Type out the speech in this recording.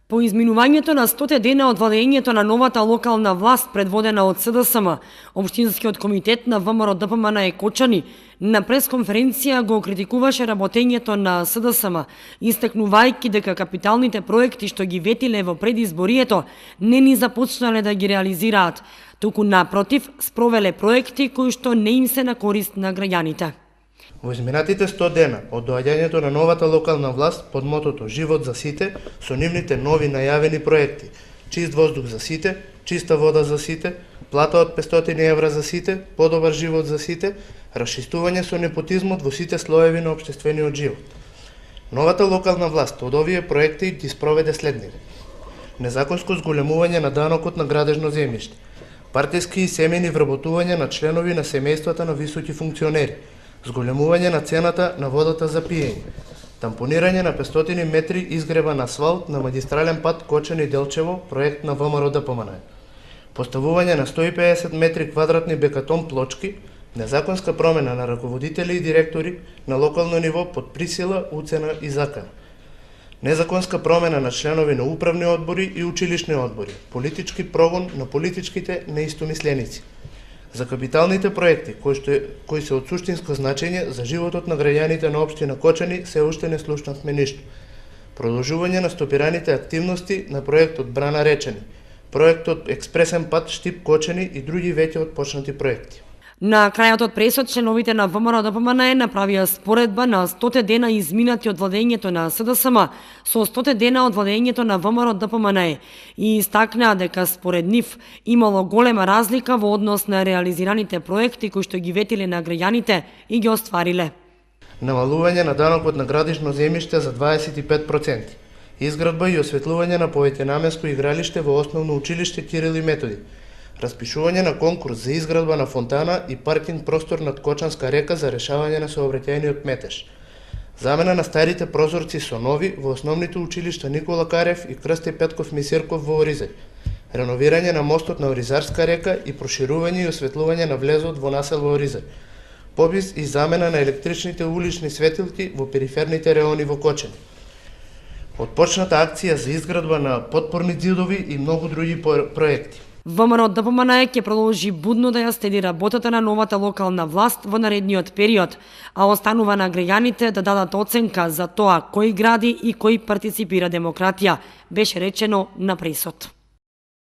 По изминувањето на 100 дена од владењето на новата локална власт предводена од СДСМ, Општинскиот комитет на ВМРО ДПМН Кочани на пресконференција го критикуваше работењето на СДСМ, истакнувајќи дека капиталните проекти што ги ветиле во предизборието не ни започнале да ги реализираат, туку напротив спровеле проекти кои што не им се на корист на граѓаните. Во изминатите 100 дена од доаѓањето на новата локална власт под мотото «Живот за сите» со нивните нови најавени проекти «Чист воздух за сите», «Чиста вода за сите», плата од 500 евра за сите, подобар живот за сите, расчистување со непотизмот во сите слоеви на општествениот живот. Новата локална власт од овие проекти ги спроведе следните: незаконско зголемување на данокот на градежно земјиште, партиски и семејни вработување на членови на семејствата на високи функционери, зголемување на цената на водата за пиење, тампонирање на 500 метри изгребан асфалт на магистрален пат Кочани-Делчево, проект на ВМРО ДПМН, поставување на 150 метри квадратни бекатон плочки, незаконска промена на раководители и директори на локално ниво под присила, уцена и закана, незаконска промена на членови на управни одбори и училишни одбори, политички прогон на политичките неистомисленици. За капиталните проекти, кои се од суштинско значење за животот на граѓаните на општина Кочани, се уште не слушнавме ништо. Продолжување на стопираните активности на проектот Брана Речени, проектот Експресен пат Штип Кочани и други веќе отпочнати проекти. На крајот од пресот, членовите на ВМРО ДПМН направија споредба на 100 дена изминати од владењето на СДСМ со 100 дена од владењето на ВМРО ДПМН и истакнаа дека според нив имало голема разлика во однос на реализираните проекти кои што ги ветиле на граѓаните и ги оствариле. Намалување на данокот на градишно земјиште за 25%, изградба и осветлување на повеќенаменско игралиште во основно училиште Кирил и Методи, распишување на конкурс за изградба на фонтана и паркинг простор над Кочанска река за решавање на сообраќајниот метеж, замена на старите прозорци со нови во основните училишта Никола Карев и Крсте Петков Мисирков во Оризај, реновирање на мостот на Оризарска река и проширување и осветлување на влезот во насело Оризај, побис и замена на електричните улични светилки во периферните реони во Кочани, отпочната акција за изградба на потпорни ѕидови и многу други проекти. ВМРО ДПМН ќе продолжи будно да ја следи работата на новата локална власт во наредниот период, а останува на граѓаните да дадат оценка за тоа кој гради и кој партиципира демократија, беше речено на пресот.